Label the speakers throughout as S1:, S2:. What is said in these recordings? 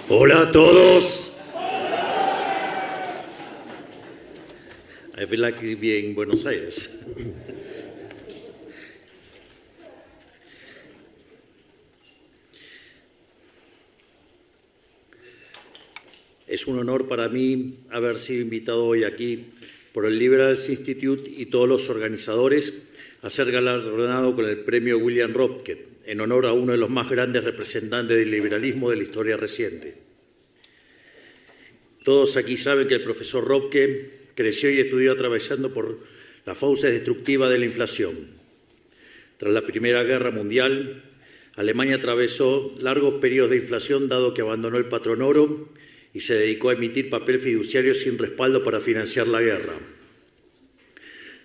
S1: Hola a todos. I feel like being in Buenos Aires. Es un honor para mí haber sido invitado hoy aquí por el Liberals Institute y todos los organizadores a ser galardonado con el premio William Ropke, en honor a uno de los más grandes representantes del liberalismo de la historia reciente. Todos aquí saben que el profesor Ropke creció y estudió atravesando por las fauces destructivas de la inflación. Tras la Primera Guerra Mundial, Alemania atravesó largos periodos de inflación dado que abandonó el patrón oro y se dedicó a emitir papel fiduciario sin respaldo para financiar la guerra.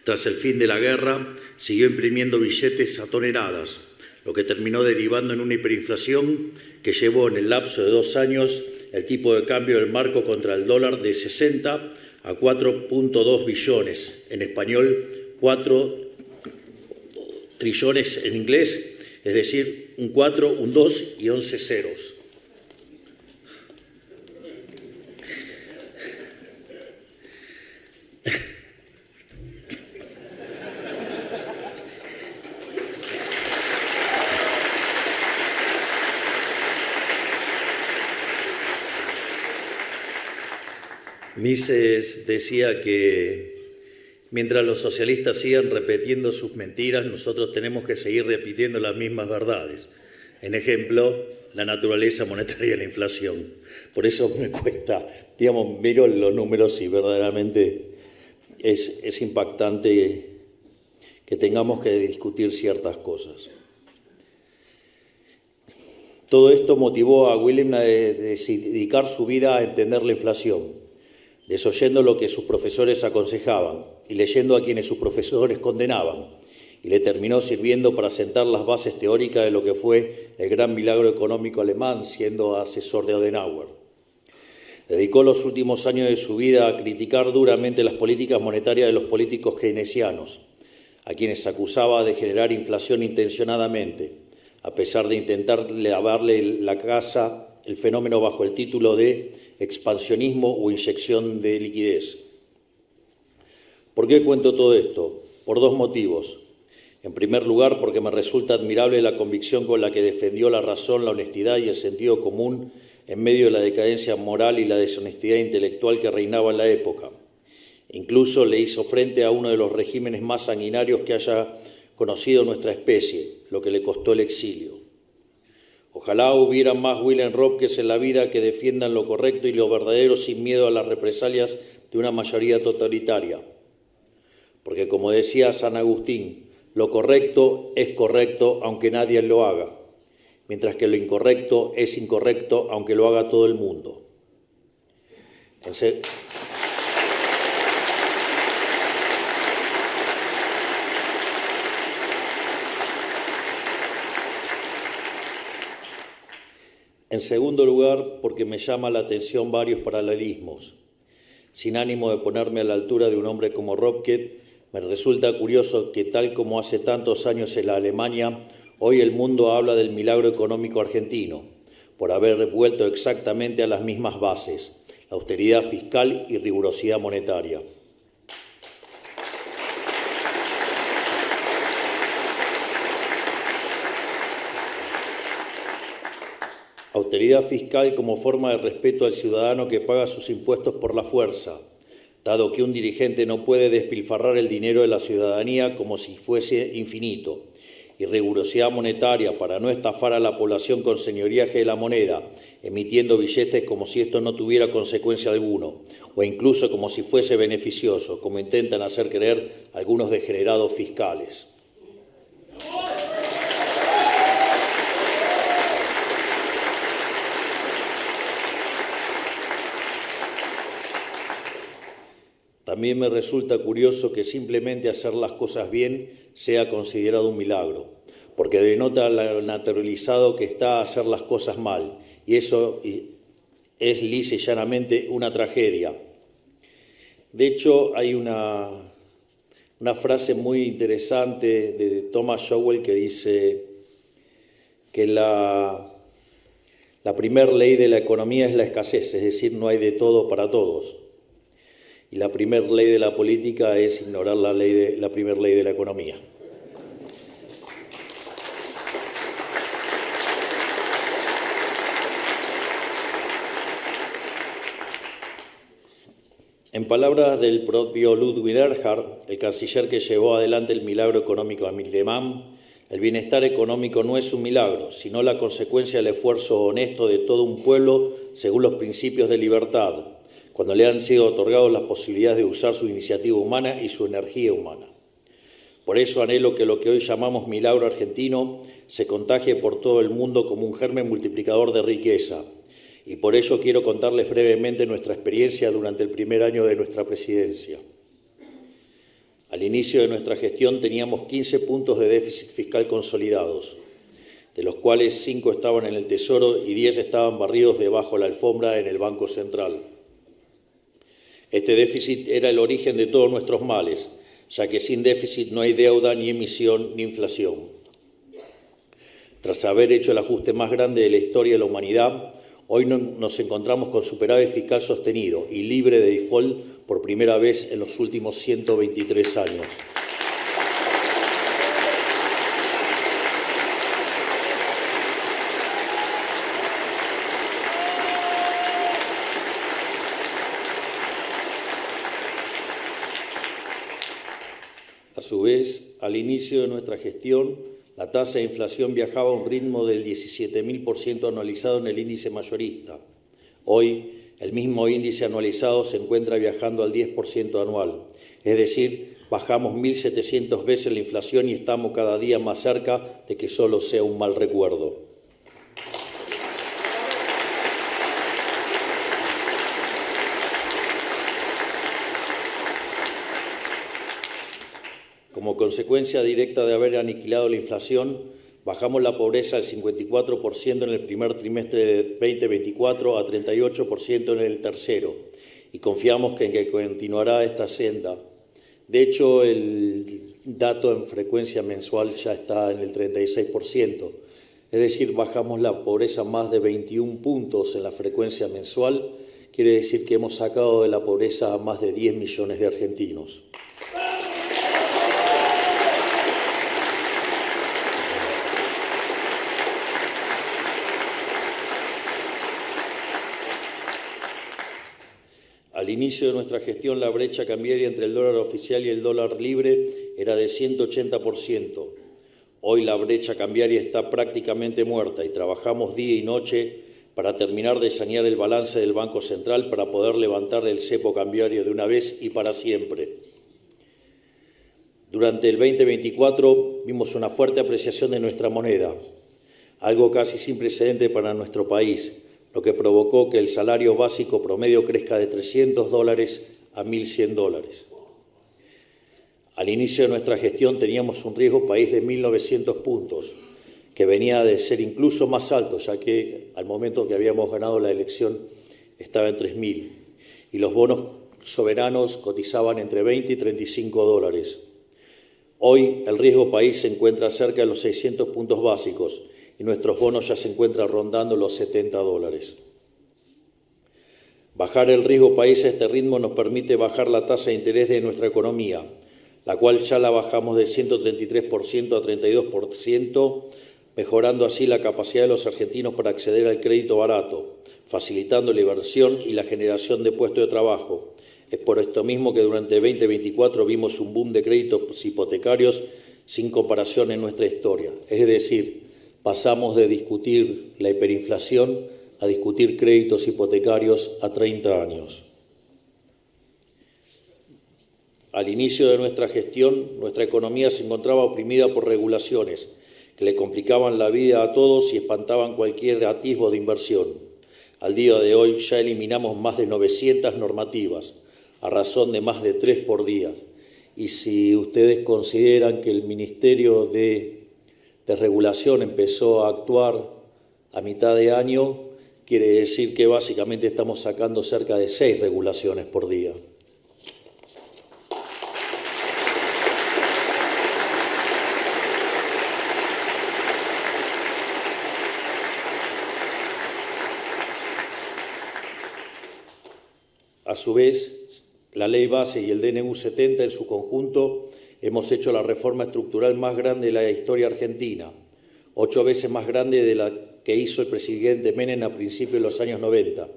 S1: Tras el fin de la guerra, siguió imprimiendo billetes a toneladas, lo que terminó derivando en una hiperinflación que llevó en el lapso de 2 años el tipo de cambio del marco contra el dólar de 60 a 4.2 billones, en español 4 trillones en inglés, es decir, un 4, un 2 y 11 ceros. Mises decía que mientras los socialistas sigan repitiendo sus mentiras, nosotros tenemos que seguir repitiendo las mismas verdades. En ejemplo, la naturaleza monetaria de la inflación. Por eso me cuesta, miro los números y verdaderamente es impactante que tengamos que discutir ciertas cosas. Todo esto motivó a William a dedicar su vida a entender la inflación, desoyendo lo que sus profesores aconsejaban y leyendo a quienes sus profesores condenaban, y le terminó sirviendo para sentar las bases teóricas de lo que fue el gran milagro económico alemán, siendo asesor de Adenauer. Dedicó los últimos años de su vida a criticar duramente las políticas monetarias de los políticos keynesianos, a quienes acusaba de generar inflación intencionadamente, a pesar de intentar lavarle la casa el fenómeno bajo el título de expansionismo o inyección de liquidez. ¿Por qué cuento todo esto? Por 2 motivos. En primer lugar, porque me resulta admirable la convicción con la que defendió la razón, la honestidad y el sentido común en medio de la decadencia moral y la deshonestidad intelectual que reinaba en la época. Incluso le hizo frente a uno de los regímenes más sanguinarios que haya conocido nuestra especie, lo que le costó el exilio. Ojalá hubiera más William Ropkes en la vida que defiendan lo correcto y lo verdadero sin miedo a las represalias de una mayoría totalitaria. Porque, como decía San Agustín, lo correcto es correcto aunque nadie lo haga, mientras que lo incorrecto es incorrecto aunque lo haga todo el mundo. En segundo lugar, porque me llama la atención varios paralelismos. Sin ánimo de ponerme a la altura de un hombre como Ropke, me resulta curioso que, tal como hace tantos años en la Alemania, hoy el mundo habla del milagro económico argentino, por haber vuelto exactamente a las mismas bases, la austeridad fiscal y rigurosidad monetaria. Austeridad fiscal como forma de respeto al ciudadano que paga sus impuestos por la fuerza, dado que un dirigente no puede despilfarrar el dinero de la ciudadanía como si fuese infinito, y rigurosidad monetaria para no estafar a la población con señoriaje de la moneda, emitiendo billetes como si esto no tuviera consecuencia alguno, o incluso como si fuese beneficioso, como intentan hacer creer algunos degenerados fiscales. También me resulta curioso que simplemente hacer las cosas bien sea considerado un milagro, porque denota lo naturalizado que está hacer las cosas mal, y eso es lisa y llanamente una tragedia. De hecho, hay una frase muy interesante de Thomas Sowell que dice que la La primera ley de la economía es la escasez, es decir, no hay de todo para todos. Y la primera ley de la política es ignorar la primera ley de la economía. En palabras del propio Ludwig Erhard, el canciller que llevó adelante el milagro económico de Alemán, el bienestar económico no es un milagro, sino la consecuencia del esfuerzo honesto de todo un pueblo según los principios de libertad, cuando le han sido otorgadas las posibilidades de usar su iniciativa humana y su energía humana. Por eso anhelo que lo que hoy llamamos milagro argentino se contagie por todo el mundo como un germen multiplicador de riqueza. Y por ello quiero contarles brevemente nuestra experiencia durante el primer año de nuestra presidencia. Al inicio de nuestra gestión teníamos 15 puntos de déficit fiscal consolidados, de los cuales 5 estaban en el Tesoro y 10 estaban barridos debajo de la alfombra en el Banco Central. Este déficit era el origen de todos nuestros males, ya que sin déficit no hay deuda, ni emisión, ni inflación. Tras haber hecho el ajuste más grande de la historia de la humanidad, hoy nos encontramos con superávit fiscal sostenido y libre de default por primera vez en los últimos 123 años. A su vez, al inicio de nuestra gestión, la tasa de inflación viajaba a un ritmo del 17.000% anualizado en el índice mayorista. Hoy, el mismo índice anualizado se encuentra viajando al 10% anual. Es decir, bajamos 1.700 veces la inflación y estamos cada día más cerca de que solo sea un mal recuerdo. Como consecuencia directa de haber aniquilado la inflación, bajamos la pobreza al 54% en el primer trimestre de 2024 a 38% en el tercero y confiamos en que continuará esta senda. De hecho, el dato en frecuencia mensual ya está en el 36%, es decir, bajamos la pobreza más de 21 puntos en la frecuencia mensual, quiere decir que hemos sacado de la pobreza a más de 10 millones de argentinos. Al inicio de nuestra gestión, la brecha cambiaria entre el dólar oficial y el dólar libre era de 180%. Hoy la brecha cambiaria está prácticamente muerta y trabajamos día y noche para terminar de sanear el balance del Banco Central para poder levantar el cepo cambiario de una vez y para siempre. Durante el 2024 vimos una fuerte apreciación de nuestra moneda, algo casi sin precedente para nuestro país, lo que provocó que el salario básico promedio crezca de $300 a $1.100. Al inicio de nuestra gestión teníamos un riesgo país de 1.900 puntos, que venía de ser incluso más alto, ya que al momento que habíamos ganado la elección estaba en 3.000, y los bonos soberanos cotizaban entre $20 y $35. Hoy el riesgo país se encuentra cerca de los 600 puntos básicos, y nuestros bonos ya se encuentran rondando los $70. Bajar el riesgo país a este ritmo nos permite bajar la tasa de interés de nuestra economía, la cual ya la bajamos de 133% a 32%, mejorando así la capacidad de los argentinos para acceder al crédito barato, facilitando la inversión y la generación de puestos de trabajo. Es por esto mismo que durante 2024 vimos un boom de créditos hipotecarios sin comparación en nuestra historia. Es decir, pasamos de discutir la hiperinflación a discutir créditos hipotecarios a 30 años. Al inicio de nuestra gestión, nuestra economía se encontraba oprimida por regulaciones que le complicaban la vida a todos y espantaban cualquier atisbo de inversión. Al día de hoy ya eliminamos más de 900 normativas, a razón de más de 3 por día. Y si ustedes consideran que el Ministerio de Regulación empezó a actuar a mitad de año, quiere decir que básicamente estamos sacando cerca de 6 regulaciones por día. su vez, la Ley Base y el DNU 70 en su conjunto hemos hecho la reforma estructural más grande de la historia argentina, 8 veces más grande de la que hizo el presidente Menem a principios de los años 90.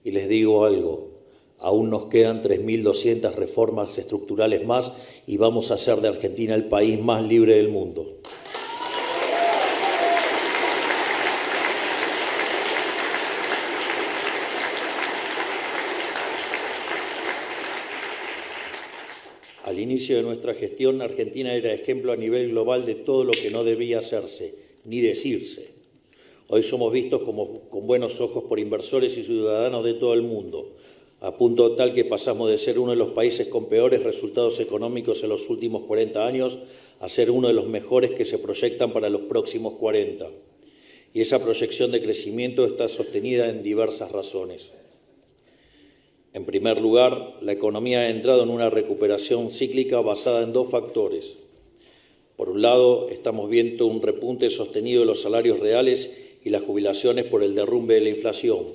S1: Y les digo algo, aún nos quedan 3.200 reformas estructurales más y vamos a hacer de Argentina el país más libre del mundo. Al inicio de nuestra gestión, Argentina era ejemplo a nivel global de todo lo que no debía hacerse, ni decirse. Hoy somos vistos con buenos ojos por inversores y ciudadanos de todo el mundo, a punto tal que pasamos de ser uno de los países con peores resultados económicos en los últimos 40 años a ser uno de los mejores que se proyectan para los próximos 40. Y esa proyección de crecimiento está sostenida en diversas razones. En primer lugar, la economía ha entrado en una recuperación cíclica basada en 2 factores. Por un lado, estamos viendo un repunte sostenido de los salarios reales y las jubilaciones por el derrumbe de la inflación.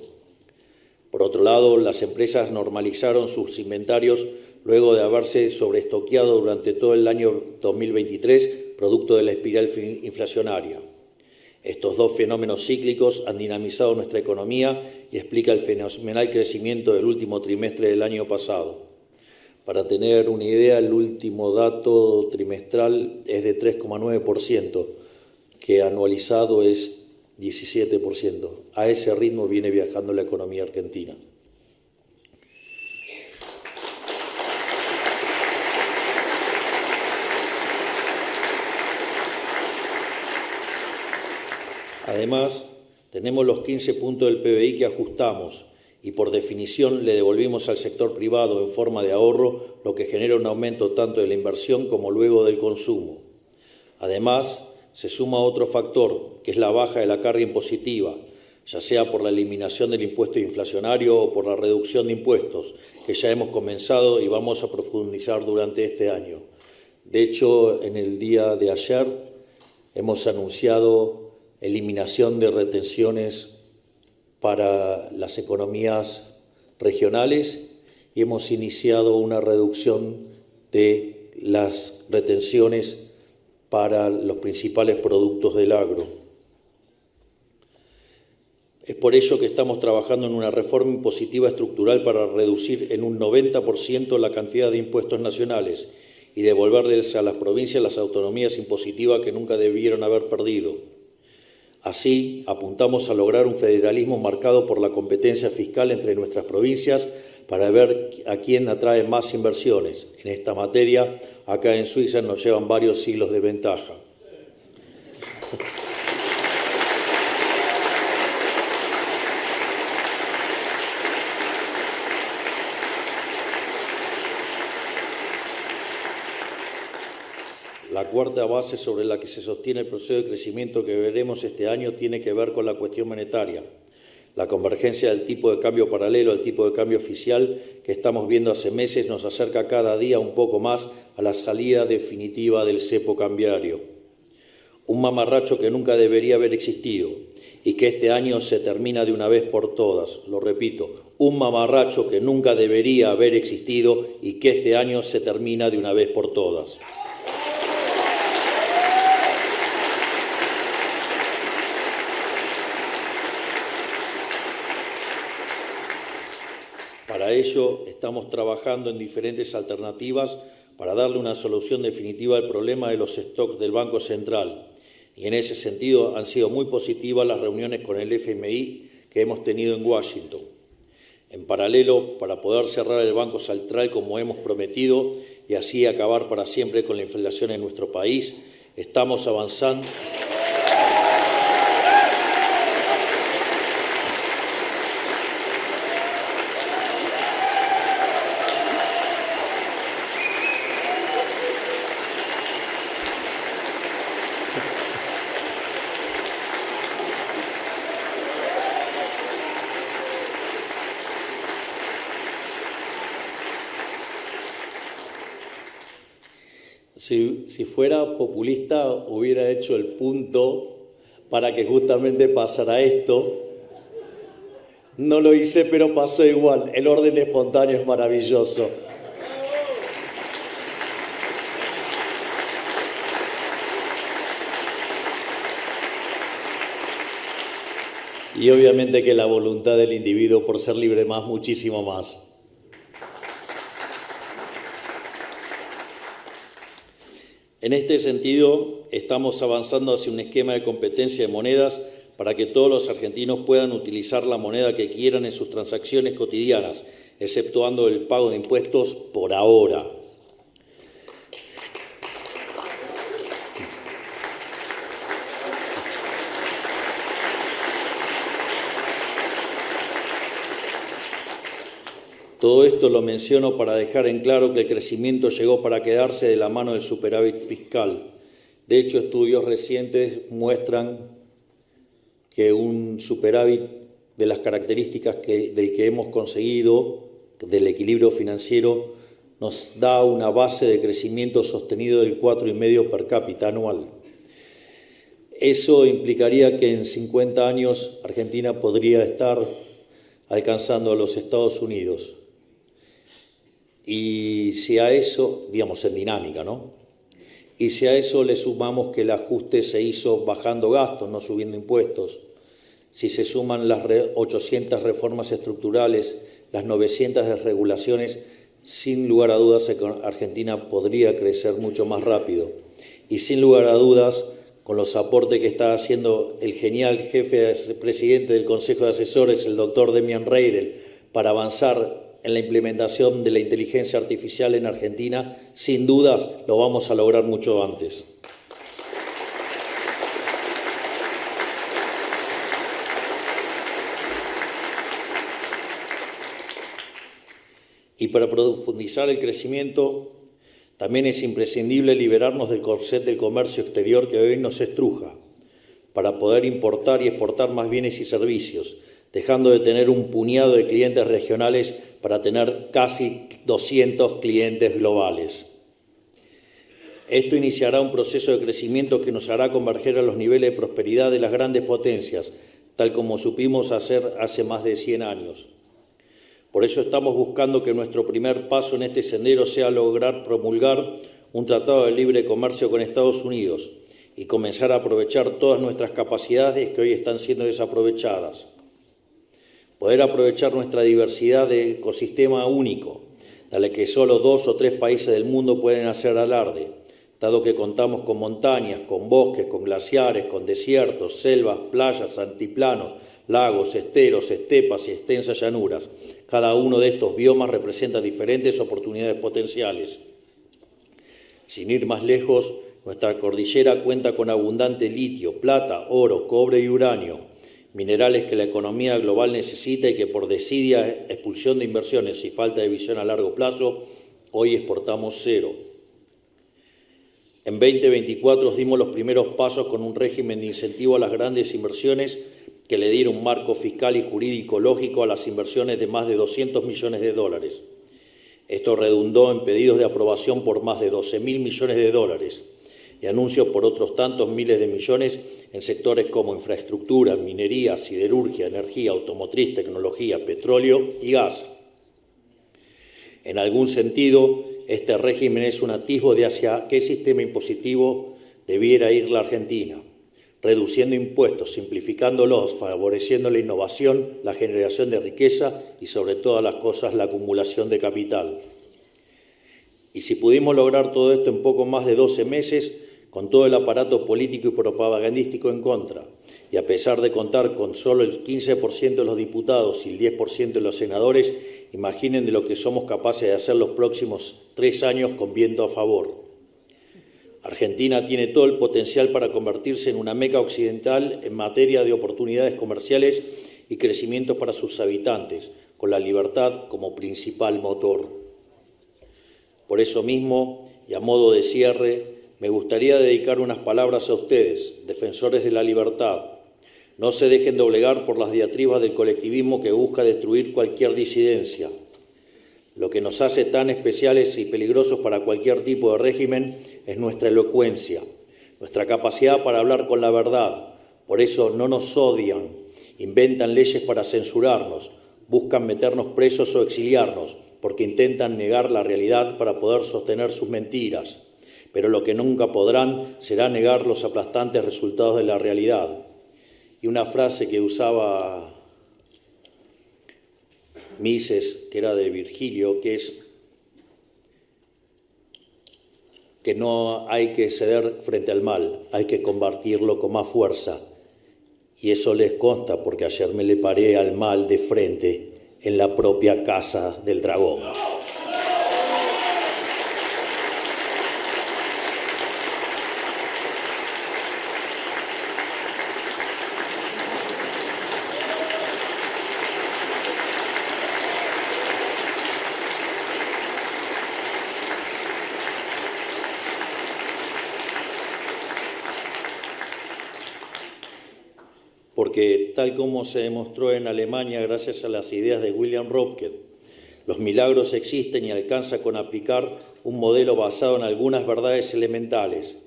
S1: Por otro lado, las empresas normalizaron sus inventarios luego de haberse sobreestoqueado durante todo el año 2023, producto de la espiral inflacionaria. Estos 2 fenómenos cíclicos han dinamizado nuestra economía y explica el fenomenal crecimiento del último trimestre del año pasado. Para tener una idea, el último dato trimestral es de 3,9%, que anualizado es 17%. A ese ritmo viene viajando la economía argentina. Además, tenemos los 15 puntos del PBI que ajustamos y por definición le devolvimos al sector privado en forma de ahorro, lo que genera un aumento tanto de la inversión como luego del consumo. Además, se suma otro factor, que es la baja de la carga impositiva, ya sea por la eliminación del impuesto inflacionario o por la reducción de impuestos, que ya hemos comenzado y vamos a profundizar durante este año. De hecho, en el día de ayer hemos anunciado eliminación de retenciones para las economías regionales y hemos iniciado una reducción de las retenciones para los principales productos del agro. Es por ello que estamos trabajando en una reforma impositiva estructural para reducir en un 90% la cantidad de impuestos nacionales y devolverles a las provincias las autonomías impositivas que nunca debieron haber perdido. Así, apuntamos a lograr un federalismo marcado por la competencia fiscal entre nuestras provincias para ver a quién atrae más inversiones. En esta materia, acá en Suiza nos llevan varios siglos de ventaja. La cuarta base sobre la que se sostiene el proceso de crecimiento que veremos este año tiene que ver con la cuestión monetaria. La convergencia del tipo de cambio paralelo al tipo de cambio oficial que estamos viendo hace meses nos acerca cada día un poco más a la salida definitiva del cepo cambiario. Un mamarracho que nunca debería haber existido y que este año se termina de una vez por todas. Lo repito, un mamarracho que nunca debería haber existido y que este año se termina de una vez por todas. Para ello, estamos trabajando en diferentes alternativas para darle una solución definitiva al problema de los stocks del Banco Central. Y en ese sentido han sido muy positivas las reuniones con el FMI que hemos tenido en Washington. En paralelo, para poder cerrar el Banco Central como hemos prometido y así acabar para siempre con la inflación en nuestro país, estamos avanzando. Si fuera populista, hubiera hecho el punto para que justamente pasara esto. No lo hice, pero pasó igual. El orden espontáneo es maravilloso. Y obviamente que la voluntad del individuo por ser libre más, muchísimo más. En este sentido, estamos avanzando hacia un esquema de competencia de monedas para que todos los argentinos puedan utilizar la moneda que quieran en sus transacciones cotidianas, exceptuando el pago de impuestos por ahora. Todo esto lo menciono para dejar en claro que el crecimiento llegó para quedarse de la mano del superávit fiscal. De hecho, estudios recientes muestran que un superávit de las características del que hemos conseguido, del equilibrio financiero, nos da una base de crecimiento sostenido del 4,5% per cápita anual. Eso implicaría que en 50 años Argentina podría estar alcanzando a los Estados Unidos. Y si a eso, digamos en dinámica, ¿no? Y si a eso le sumamos que el ajuste se hizo bajando gastos, no subiendo impuestos, si se suman las 800 reformas estructurales, las 900 desregulaciones, sin lugar a dudas Argentina podría crecer mucho más rápido. Y sin lugar a dudas, con los aportes que está haciendo el genial presidente del Consejo de Asesores, el doctor Demian Reidel, para avanzar en la implementación de la inteligencia artificial en Argentina, sin dudas lo vamos a lograr mucho antes. Y para profundizar el crecimiento, también es imprescindible liberarnos del corset del comercio exterior que hoy nos estruja, para poder importar y exportar más bienes y servicios, dejando de tener un puñado de clientes regionales para tener casi 200 clientes globales. Esto iniciará un proceso de crecimiento que nos hará converger a los niveles de prosperidad de las grandes potencias, tal como supimos hacer hace más de 100 años. Por eso estamos buscando que nuestro primer paso en este sendero sea lograr promulgar un tratado de libre comercio con Estados Unidos y comenzar a aprovechar todas nuestras capacidades que hoy están siendo desaprovechadas. Poder aprovechar nuestra diversidad de ecosistema único, de la que solo 2 o 3 países del mundo pueden hacer alarde, dado que contamos con montañas, con bosques, con glaciares, con desiertos, selvas, playas, altiplanos, lagos, esteros, estepas y extensas llanuras. Cada uno de estos biomas representa diferentes oportunidades potenciales. Sin ir más lejos, nuestra cordillera cuenta con abundante litio, plata, oro, cobre y uranio, minerales que la economía global necesita y que por desidia expulsión de inversiones y falta de visión a largo plazo, hoy exportamos cero. En 2024 dimos los primeros pasos con un régimen de incentivo a las grandes inversiones que le diera un marco fiscal y jurídico lógico a las inversiones de más de 200 millones de dólares. Esto redundó en pedidos de aprobación por más de 12.000 millones de dólares y anuncios por otros tantos miles de millones en sectores como infraestructura, minería, siderurgia, energía, automotriz, tecnología, petróleo y gas. En algún sentido, este régimen es un atisbo de hacia qué sistema impositivo debiera ir la Argentina, reduciendo impuestos, simplificándolos, favoreciendo la innovación, la generación de riqueza y, sobre todas las cosas, la acumulación de capital. Y si pudimos lograr todo esto en poco más de 12 meses, con todo el aparato político y propagandístico en contra, y a pesar de contar con solo el 15% de los diputados y el 10% de los senadores, imaginen de lo que somos capaces de hacer los próximos 3 años con viento a favor. Argentina tiene todo el potencial para convertirse en una meca occidental en materia de oportunidades comerciales y crecimiento para sus habitantes, con la libertad como principal motor. Por eso mismo, y a modo de cierre, me gustaría dedicar unas palabras a ustedes, defensores de la libertad. No se dejen doblegar por las diatribas del colectivismo que busca destruir cualquier disidencia. Lo que nos hace tan especiales y peligrosos para cualquier tipo de régimen es nuestra elocuencia, nuestra capacidad para hablar con la verdad. Por eso no nos odian, inventan leyes para censurarnos, buscan meternos presos o exiliarnos, porque intentan negar la realidad para poder sostener sus mentiras. Pero lo que nunca podrán será negar los aplastantes resultados de la realidad. Y una frase que usaba Mises, que era de Virgilio, que es que no hay que ceder frente al mal, hay que combatirlo con más fuerza. Y eso les consta porque ayer me le paré al mal de frente en la propia casa del dragón. Porque tal como se demostró en Alemania gracias a las ideas de William Röpke, los milagros existen y alcanza con aplicar un modelo basado en algunas verdades elementales.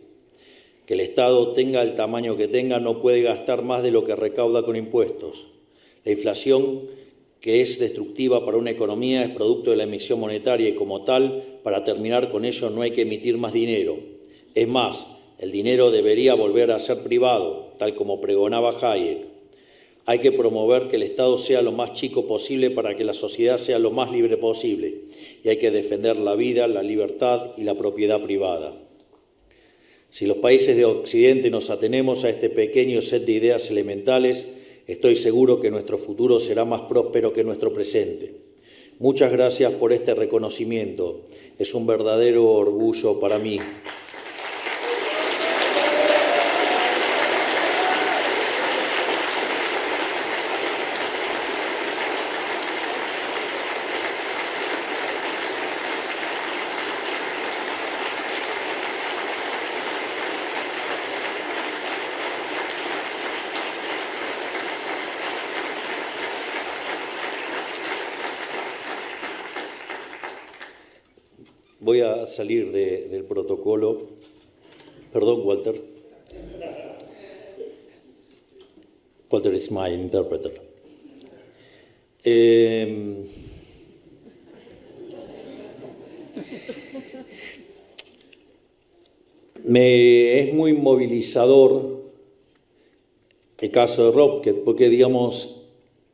S1: Que el Estado tenga el tamaño que tenga no puede gastar más de lo que recauda con impuestos. La inflación, que es destructiva para una economía, es producto de la emisión monetaria y como tal, para terminar con ello no hay que emitir más dinero. Es más, el dinero debería volver a ser privado, tal como pregonaba Hayek. Hay que promover que el Estado sea lo más chico posible para que la sociedad sea lo más libre posible. Y hay que defender la vida, la libertad y la propiedad privada. Si los países de Occidente nos atenemos a este pequeño set de ideas elementales, estoy seguro que nuestro futuro será más próspero que nuestro presente. Muchas gracias por este reconocimiento. Es un verdadero orgullo para mí. Voy a salir del protocolo. Perdón, Walter. Walter is my interpreter. Es muy movilizador el caso de Röpke, porque, digamos,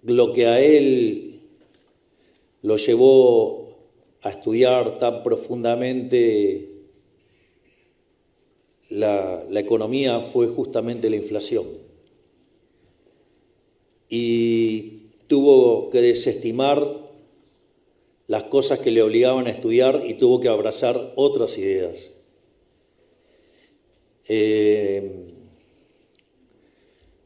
S1: lo que a él lo llevó a estudiar tan profundamente la economía fue justamente la inflación. Y tuvo que desestimar las cosas que le obligaban a estudiar y tuvo que abrazar otras ideas.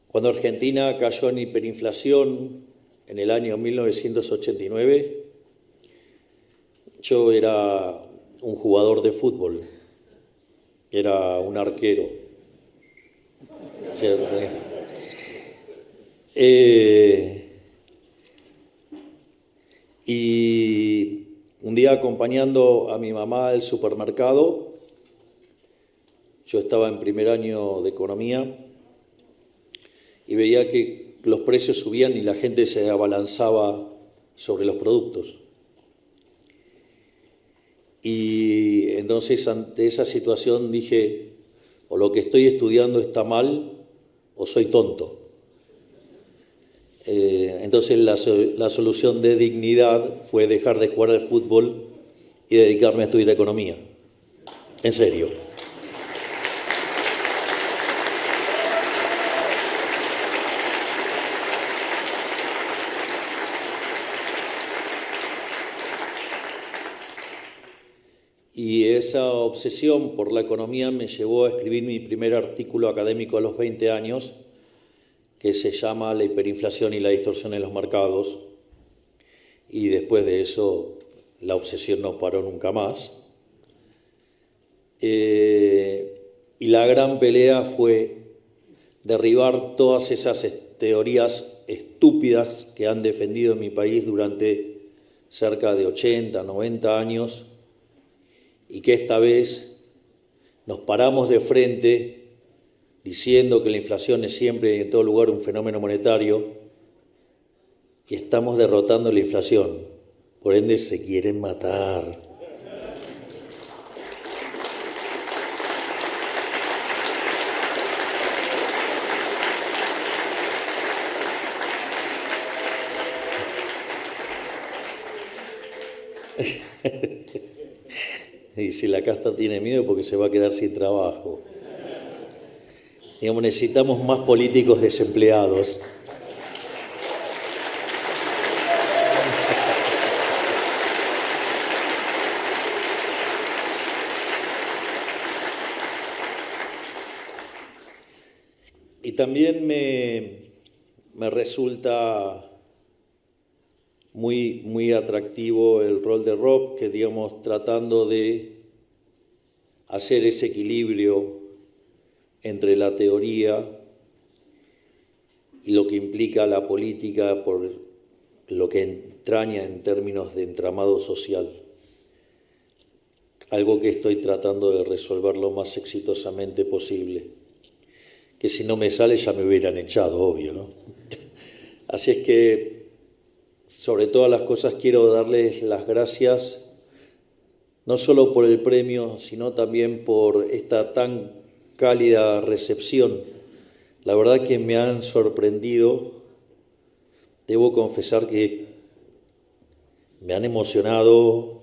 S1: Cuando Argentina cayó en hiperinflación en el año 1989, yo era un jugador de fútbol, era un arquero. Y un día acompañando a mi mamá al supermercado, yo estaba en primer año de economía y veía que los precios subían y la gente se abalanzaba sobre los productos. Y entonces ante esa situación dije, o lo que estoy estudiando está mal o soy tonto. Entonces la solución de dignidad fue dejar de jugar al fútbol y dedicarme a estudiar economía. En serio. Y esa obsesión por la economía me llevó a escribir mi primer artículo académico a los 20 años, que se llama La hiperinflación y la distorsión en los mercados. Y después de eso, la obsesión no paró nunca más. Y la gran pelea fue derribar todas esas teorías estúpidas que han defendido en mi país durante cerca de 80, 90 años, y que esta vez nos paramos de frente diciendo que la inflación es siempre y en todo lugar un fenómeno monetario, y estamos derrotando la inflación. Por ende, se quieren matar. Y si la casta tiene miedo porque se va a quedar sin trabajo. Digamos, necesitamos más políticos desempleados. Y también me resulta muy atractivo el rol de Rob, que digamos tratando de hacer ese equilibrio entre la teoría y lo que implica la política por lo que entraña en términos de entramado social. Algo que estoy tratando de resolver lo más exitosamente posible. Que si no me sale ya me hubieran echado, obvio, ¿no? Así es que, sobre todas las cosas, quiero darles las gracias, no solo por el premio, sino también por esta tan cálida recepción. La verdad que me han sorprendido. Debo confesar que me han emocionado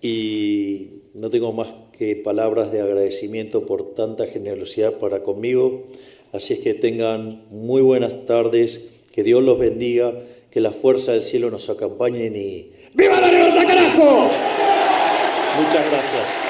S1: y no tengo más que palabras de agradecimiento por tanta generosidad para conmigo. Así es que tengan muy buenas tardes, que Dios los bendiga, que la fuerza del cielo nos acompañen y ¡viva la libertad, carajo! Muchas gracias.